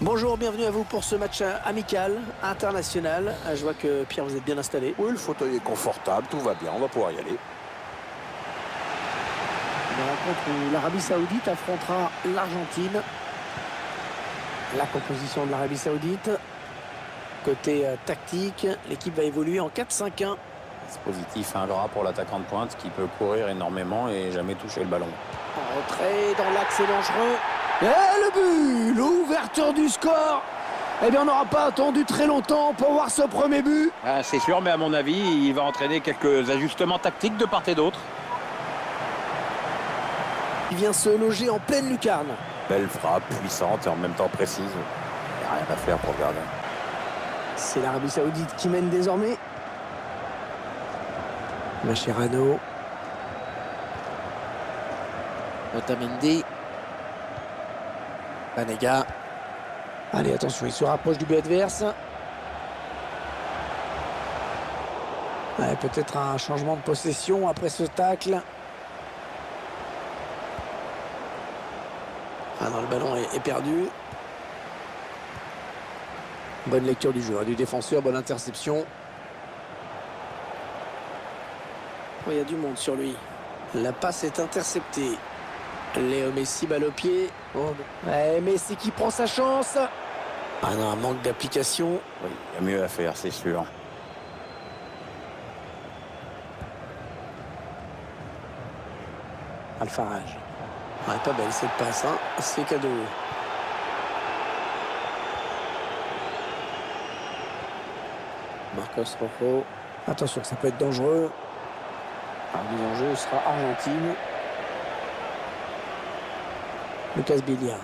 Bonjour, bienvenue à vous pour ce match amical, international. Je vois que Pierre, vous êtes bien installé. Oui, le fauteuil est confortable, tout va bien, on va pouvoir y aller. Une rencontre où l'Arabie Saoudite affrontera l'Argentine. La composition de l'Arabie Saoudite. Côté tactique, l'équipe va évoluer en 4-5-1. Dispositif ingrat pour l'attaquant de pointe qui peut courir énormément et jamais toucher le ballon. En retrait, dans l'axe dangereux. Et le but, l'ouverture du score. Eh bien, on n'aura pas attendu très longtemps pour voir ce premier but. Ah, c'est sûr, mais à mon avis, il va entraîner quelques ajustements tactiques de part et d'autre. Il vient se loger en pleine lucarne. Belle frappe, puissante et en même temps précise. Il n'y a rien à faire pour le gardien. C'est l'Arabie Saoudite qui mène désormais. Mascherano. Otamendi. Banega. Allez, attention, il se rapproche du but adverse. Ouais, peut-être un changement de possession après ce tacle. Ah non, le ballon est perdu. Bonne lecture du jeu, du défenseur, bonne interception. Oh, il y a du monde sur lui. La passe est interceptée. Léo Messi, balle au pied. Oh, ouais, Messi qui prend sa chance. Ah non, un manque d'application. Oui, il y a mieux à faire, c'est sûr. Alfarage. Ouais, pas belle cette passe, hein. C'est cadeau. Marcos Rojo. Attention, ça peut être dangereux. Le en jeu sera Argentine. Lucas Biglia.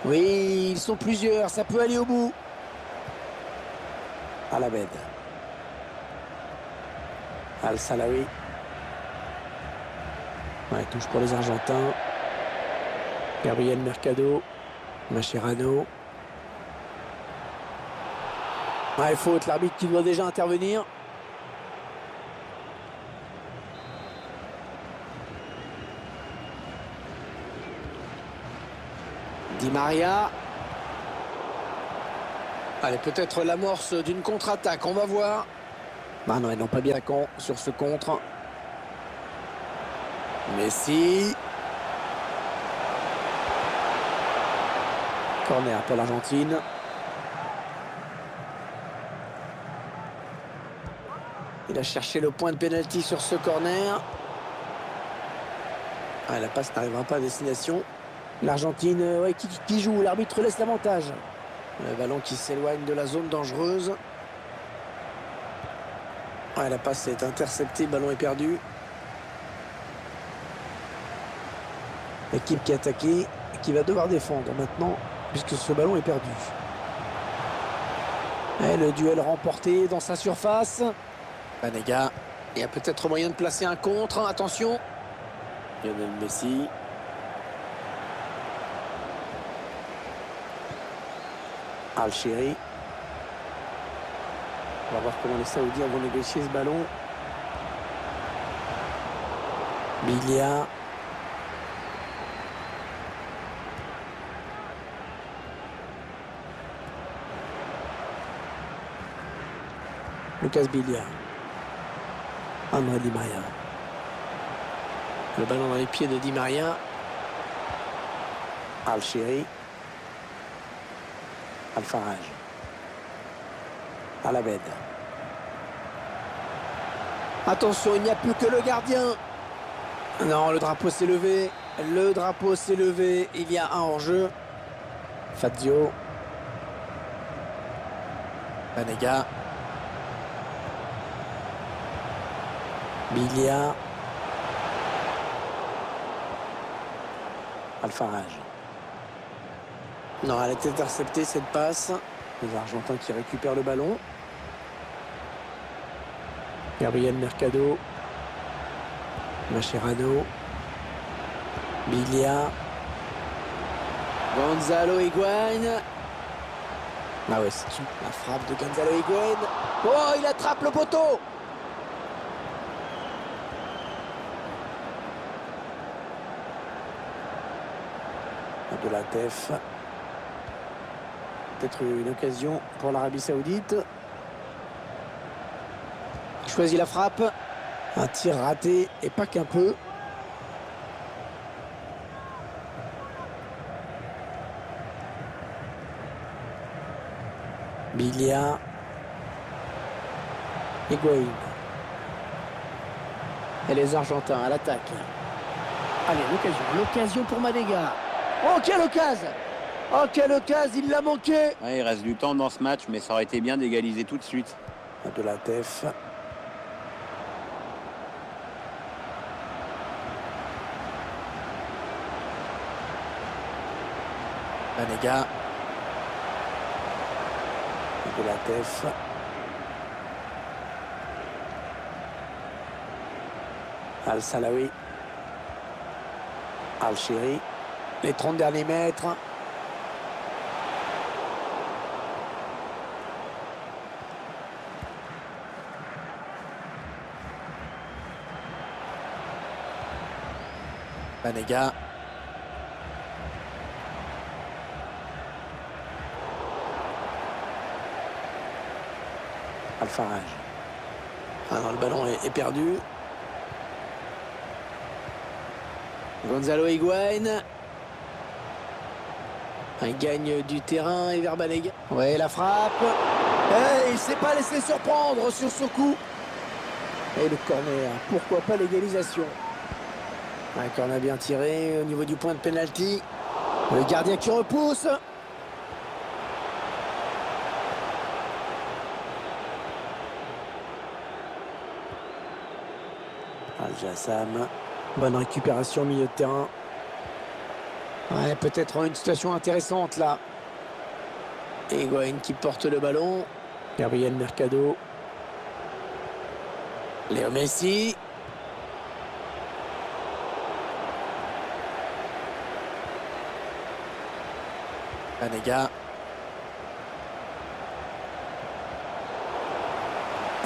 Oui, ils sont plusieurs, ça peut aller au bout. Alabed. Al-Salawi. Ouais, touche pour les Argentins. Gabriel Mercado. Mascherano. Ouais, faute, l'arbitre qui doit déjà intervenir. Di Maria. Allez, peut-être l'amorce d'une contre-attaque, on va voir. Ah non, ils n'ont pas bien con sur ce contre. Messi. Corner pour l'Argentine. Il a cherché le point de pénalty sur ce corner. Ah, la passe n'arrivera pas à destination. L'Argentine ouais, qui joue, l'arbitre laisse l'avantage. Le ballon qui s'éloigne de la zone dangereuse. Ouais, la passe est interceptée, le ballon est perdu. L'équipe qui a attaqué et qui va devoir défendre maintenant, puisque ce ballon est perdu. Et le duel remporté dans sa surface. Banega, il y a peut-être moyen de placer un contre, attention. Lionel Messi. Al-Shiri. On va voir comment les Saoudiens vont négocier ce ballon. Biglia. Lucas Biglia. André Di Maria. Le ballon dans les pieds de Di Maria. Al-Shiri. Alfarage. Alabed. Attention, il n'y a plus que le gardien. Non, le drapeau s'est levé. Le drapeau s'est levé. Il y a un hors-jeu. Fazio. Banega. Biglia. Alfarage. Non, elle a été interceptée cette passe. Les Argentins qui récupèrent le ballon. Gabriel Mercado. Mascherano. Biglia. Gonzalo Higuaín. Ah ouais, c'est la frappe de Gonzalo Higuaín. Oh, il attrape le poteau. De la TEF. Peut-être une occasion pour l'Arabie Saoudite. Il choisit la frappe. Un tir raté et pas qu'un peu. Bilia. Higuaín. Et les Argentins à l'attaque. Allez, l'occasion pour Banega. Oh, quelle occasion! Oh, quelle occasion, il l'a manqué! Ouais, il reste du temps dans ce match, mais ça aurait été bien d'égaliser tout de suite. De la TEF. Banega. De la TEF. Al-Salawi. Al-Shiri. Les 30 derniers mètres. Banega. Al-Faraj. Ah non, le ballon est perdu. Gonzalo Higuaín. Il gagne du terrain et vers Banega. Ouais, la frappe. Et il ne s'est pas laissé surprendre sur ce coup. Et le corner. Pourquoi pas l'égalisation? Un corner bien tiré au niveau du point de pénalty. Le gardien qui repousse. Al-Jassam. Bonne récupération au milieu de terrain. Ouais, peut-être une situation intéressante là. Higuaín qui porte le ballon. Gabriel Mercado. Léo Messi. Banega.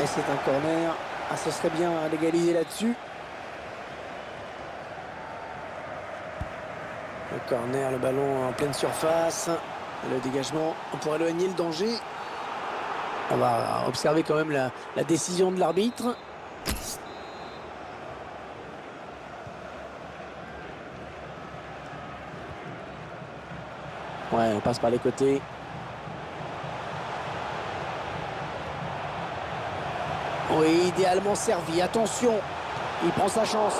Et c'est un corner. Ah, ce serait bien à l'égaliser là-dessus. Le corner, le ballon en pleine surface. Le dégagement pour éloigner le danger. On va observer quand même la décision de l'arbitre. Ouais, on passe par les côtés. Oui, idéalement servi. Attention, il prend sa chance.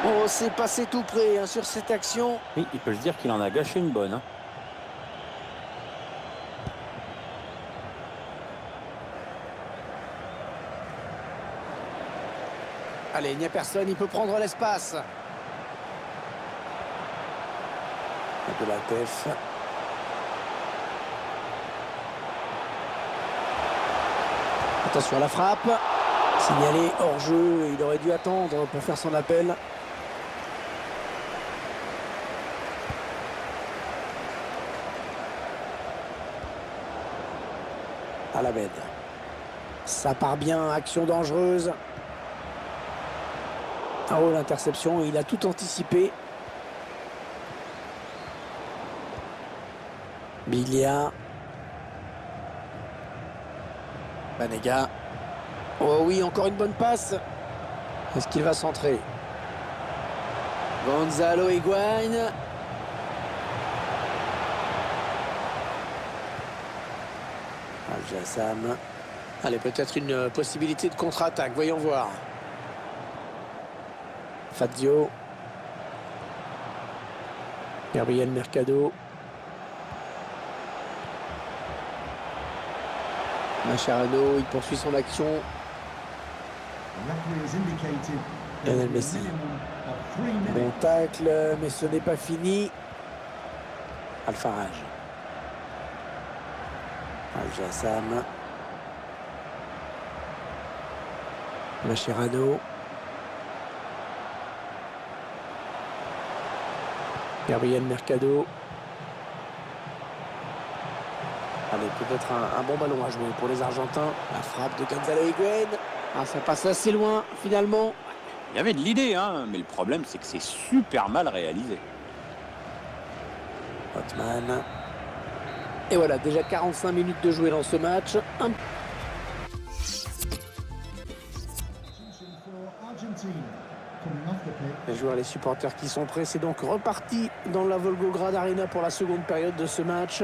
Oh, c'est passé tout près hein, sur cette action. Oui, il peut se dire qu'il en a gâché une bonne. Hein. Allez, il n'y a personne, il peut prendre l'espace. De la TEF. Attention à la frappe. Signalé hors jeu, il aurait dû attendre pour faire son appel. Al-Abed. Ça part bien, action dangereuse. Oh, l'interception, il a tout anticipé. Bilia. Banega. Oh oui, encore une bonne passe. Est-ce qu'il va centrer? Gonzalo Higuaín. Al-Jassam. Allez, peut-être une possibilité de contre-attaque. Voyons voir. Fazio. Gabriel Mercado. Mascherano, il poursuit son action. Lionel Messi. Bon tacle, mais ce n'est pas fini. Al-Faraj. Al-Jassam. Mascherano. Gabriel Mercado. Allez, peut-être un bon ballon à jouer pour les Argentins. La frappe de Gonzalo Higuaín. Ah, ça passe assez loin, finalement. Il y avait de l'idée, hein, mais le problème, c'est que c'est super mal réalisé. Hotman. Et voilà, déjà 45 minutes de jouer dans ce match. Les joueurs, les supporters qui sont prêts, c'est donc reparti dans la Volgograd Arena pour la seconde période de ce match.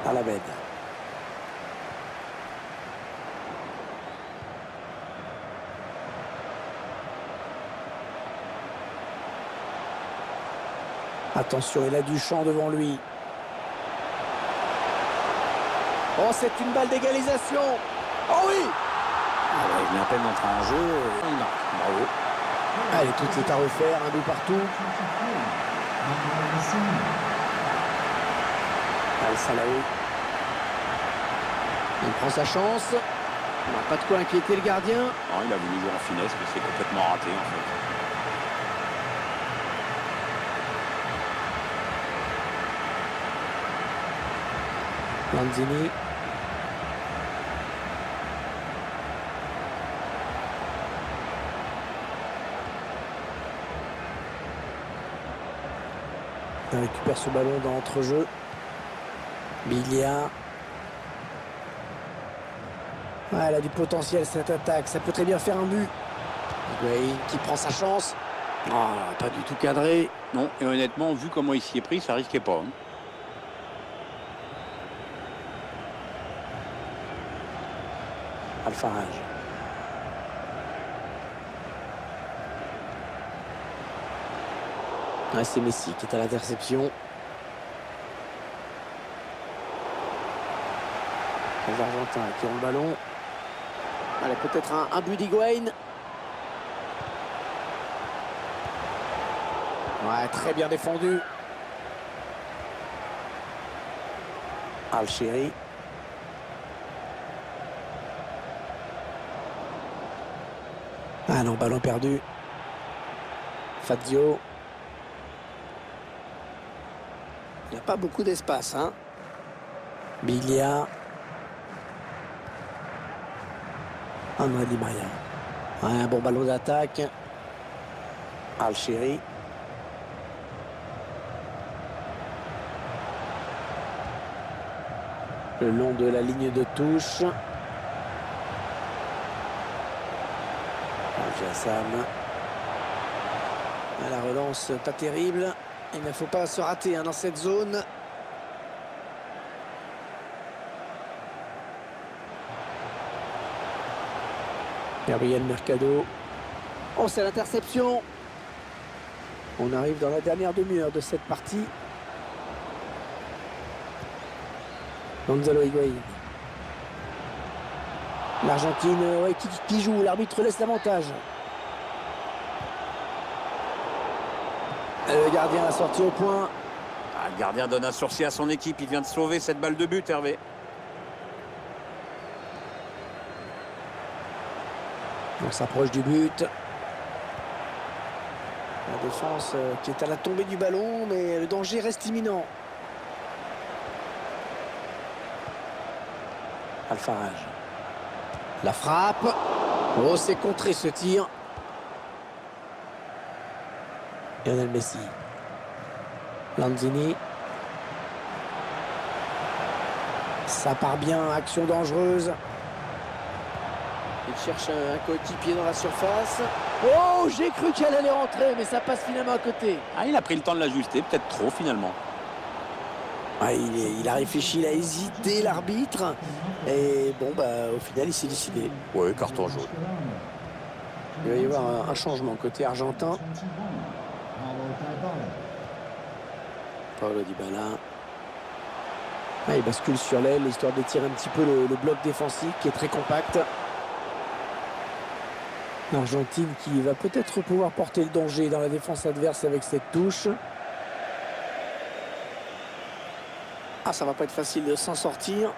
À la bête. Attention, il a du champ devant lui. Oh, c'est une balle d'égalisation. Oh oui! Il vient à peine d'entrer en jeu. Il marque. Bravo. Allez, tout est à refaire, un but partout. Al-Salahi. Il prend sa chance. Il n'a pas de quoi inquiéter le gardien. Non, il a voulu jouer en finesse, mais c'est complètement raté en fait. Lanzini. Il récupère ce ballon dans l'entrejeu. Biglia. Ah, elle a du potentiel cette attaque. Ça peut très bien faire un but. Higuaín qui prend sa chance. Oh, pas du tout cadré. Non, et honnêtement, vu comment il s'y est pris, ça risquait pas. Hein. Alfarage. Ah, c'est Messi qui est à l'interception. Les Argentins qui ont le ballon. Allez, peut-être un but d'Higuaín. Ouais, très bien défendu. Al-Shiri. Ah non, ballon perdu. Fazio. Il n'y a pas beaucoup d'espace, hein. Biglia. André Di Maria. Ouais, un bon ballon d'attaque. Al-Shiri. Le long de la ligne de touche. Al-Jassam. La relance pas terrible. Il ne faut pas se rater hein, dans cette zone. Gabriel Mercado. Oh, c'est l'interception. On arrive dans la dernière demi-heure de cette partie. Gonzalo Higuaín. L'Argentine ouais, qui joue. L'arbitre laisse l'avantage. Le gardien a sorti au point. Ah, le gardien donne un sursis à son équipe. Il vient de sauver cette balle de but, Hervé. On s'approche du but. La défense qui est à la tombée du ballon, mais le danger reste imminent. Alfarage. La frappe. Oh, c'est contré ce tir. Lionel Messi. Lanzini. Ça part bien, action dangereuse. Il cherche un coéquipier dans la surface. Oh, j'ai cru qu'elle allait rentrer, mais ça passe finalement à côté. Ah, il a pris le temps de l'ajuster, peut-être trop finalement. Ah, il a réfléchi, il a hésité, l'arbitre. Et bon, bah, au final, il s'est décidé. Ouais, carton jaune. Il va y avoir un changement côté argentin. Paulo Dybala. Ah, il bascule sur l'aile, histoire de tirer un petit peu le bloc défensif qui est très compact. L'Argentine qui va peut-être pouvoir porter le danger dans la défense adverse avec cette touche. Ah, ça va pas être facile de s'en sortir.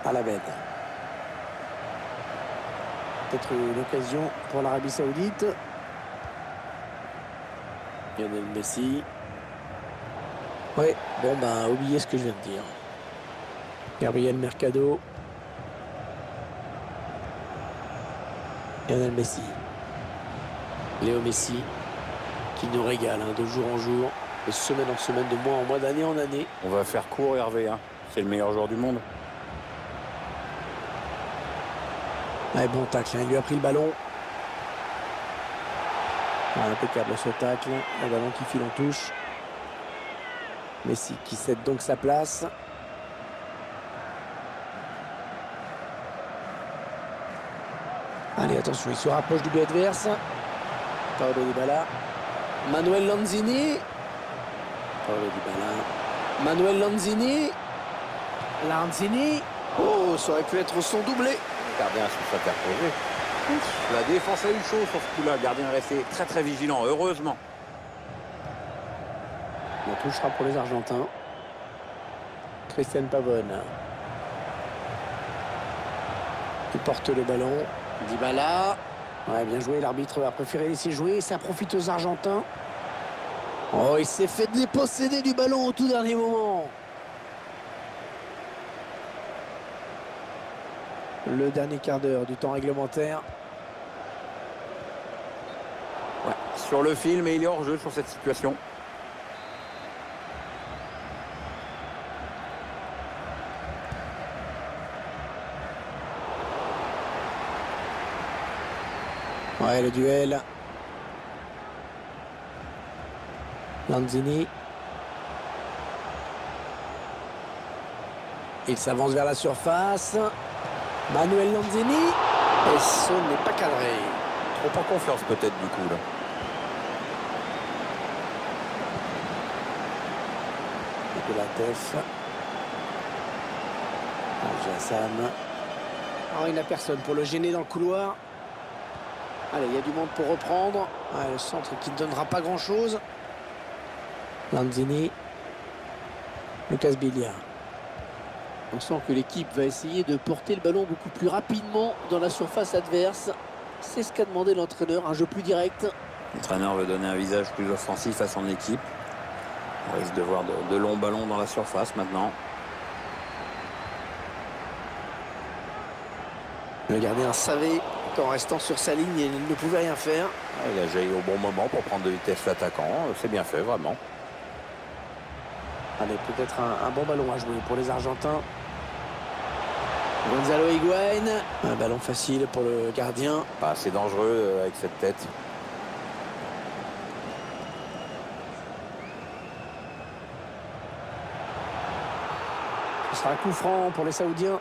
À la bête. Peut-être une occasion pour l'Arabie Saoudite. Lionel Messi. Ouais, bon bah oubliez ce que je viens de dire. Gabriel Mercado. Lionel Messi. Léo Messi, qui nous régale de jour en jour, de semaine en semaine, de mois en mois, d'année en année. On va faire court, Hervé. Hein. C'est le meilleur joueur du monde. Ouais, bon tacle, il lui a pris le ballon. Impeccable ce tacle. Le ballon qui file en touche. Messi qui cède donc sa place. Allez, attention, il se rapproche du but adverse. Paolo Dybala. Manuel Lanzini. Paolo Dybala. Manuel Lanzini. Lanzini. Oh, ça aurait pu être son doublé. Le gardien s'est interposé. La défense a eu chaud sur ce coup-là. Le gardien est resté très très vigilant, heureusement. On touchera pour les Argentins. Christian Pavone. Il porte le ballon. Dybala. Ouais, bien joué. L'arbitre a préféré laisser jouer. Ça profite aux Argentins. Oh, il s'est fait déposséder du ballon au tout dernier moment. Le dernier quart d'heure du temps réglementaire. Ouais. Sur le fil, mais il est hors jeu sur cette situation. Ouais, le duel. Lanzini. Il s'avance vers la surface. Manuel Lanzini. Et ce n'est pas cadré. Trop en confiance peut-être du coup là. De la tef. Jassam. Oh, il n'a personne pour le gêner dans le couloir. Allez, il y a du monde pour reprendre. Ah, le centre qui ne donnera pas grand-chose. Lanzini. Lucas Biglia. On sent que l'équipe va essayer de porter le ballon beaucoup plus rapidement dans la surface adverse. C'est ce qu'a demandé l'entraîneur, un jeu plus direct. L'entraîneur veut donner un visage plus offensif à son équipe. On risque de voir de longs ballons dans la surface maintenant. Le gardien savait qu'en restant sur sa ligne, il ne pouvait rien faire. Il a jailli au bon moment pour prendre de vitesse l'attaquant. C'est bien fait, vraiment. Allez, peut-être un bon ballon à jouer pour les Argentins. Gonzalo Higuaín. Un ballon facile pour le gardien. Pas assez dangereux avec cette tête. Ce sera un coup franc pour les Saoudiens.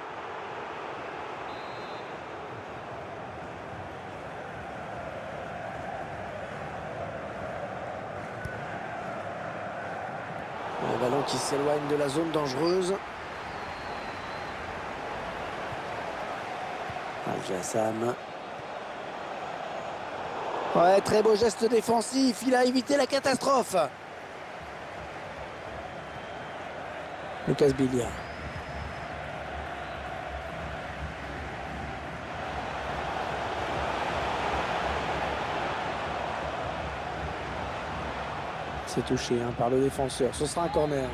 Un ballon qui s'éloigne de la zone dangereuse. Jassam. Ouais, très beau geste défensif. Il a évité la catastrophe. Lucas Biglia. C'est touché par le défenseur. Ce sera un corner.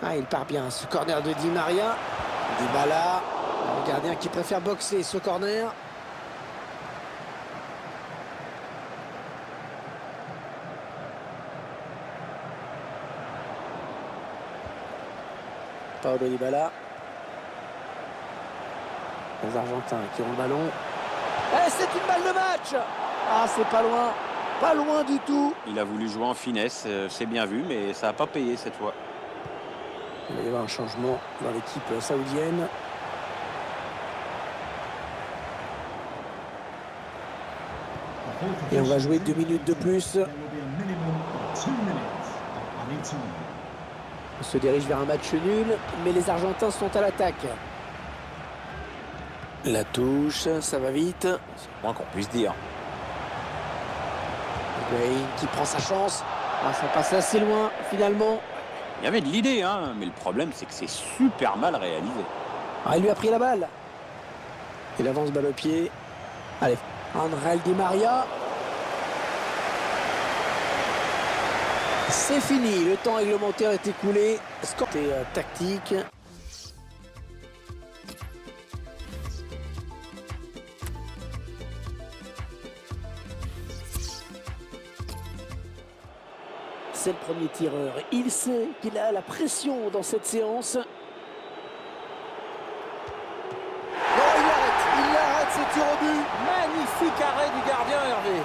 Ah, il part bien. Ce corner de Di Maria. Dybala. Le gardien qui préfère boxer ce corner. Paolo Dybala. Les Argentins qui ont le ballon. Et c'est une balle de match. Ah, c'est pas loin. Pas loin du tout. Il a voulu jouer en finesse, c'est bien vu, mais ça n'a pas payé cette fois. Il va y avoir un changement dans l'équipe saoudienne. Et on va jouer 2 minutes de plus. On se dirige vers un match nul, mais les Argentins sont à l'attaque. La touche, ça va vite. C'est le moins qu'on puisse dire. Higuaín qui prend sa chance. Ah, ça passe assez loin, finalement. Il y avait de l'idée, hein, mais le problème, c'est que c'est super mal réalisé. Ah, il lui a pris la balle. Il avance balle au pied. Allez, André Di Maria. C'est fini, le temps réglementaire est écoulé. Score tactique. C'est le premier tireur. Il sait qu'il a la pression dans cette séance. Non, il arrête ce tir au but. Magnifique arrêt du gardien, Hervé.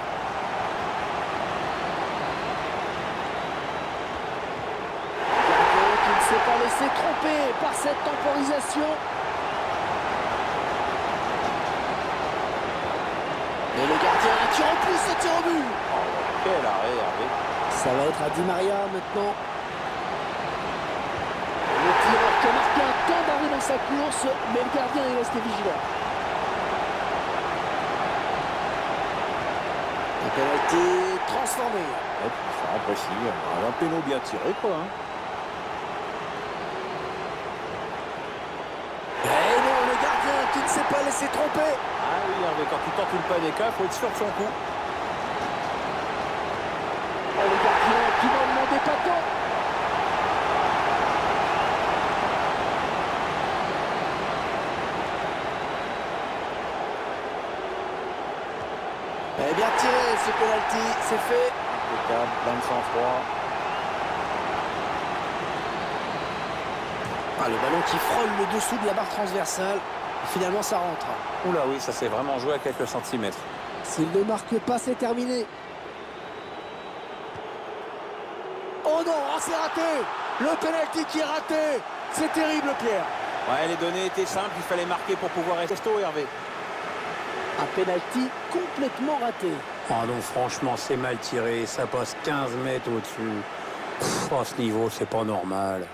Gardien qui ne s'est pas laissé tromper par cette temporisation. Et le gardien tire en plus ce tir au but. Quel arrêt, Hervé. Ça va être à Di Maria maintenant. Le tireur qui a marqué un temps d'arrêt dans sa course, mais le gardien est resté vigilant. Un penalty transformé. Ça apprécie. Un péno bien tiré, quoi. Et non, le gardien qui ne s'est pas laissé tromper. Ah oui, Hervé, quand tu tentes une panenka, il faut être sûr de son coup. Oh, le gardien qui n'en demandait pas tant. Eh bien tiré ce penalty, c'est fait. Impeccable, plein de sang-froid. Ah, le ballon qui frôle le dessous de la barre transversale. Et finalement, ça rentre. Oula oui, ça s'est vraiment joué à quelques centimètres. S'il ne marque pas, c'est terminé. Oh non, oh, c'est raté. Le penalty qui est raté. C'est terrible, Pierre. Ouais, les données étaient simples, il fallait marquer pour pouvoir être costaud, Hervé. Un penalty complètement raté. Oh non, franchement, c'est mal tiré. Ça passe 15 mètres au-dessus. À ce niveau, c'est pas normal.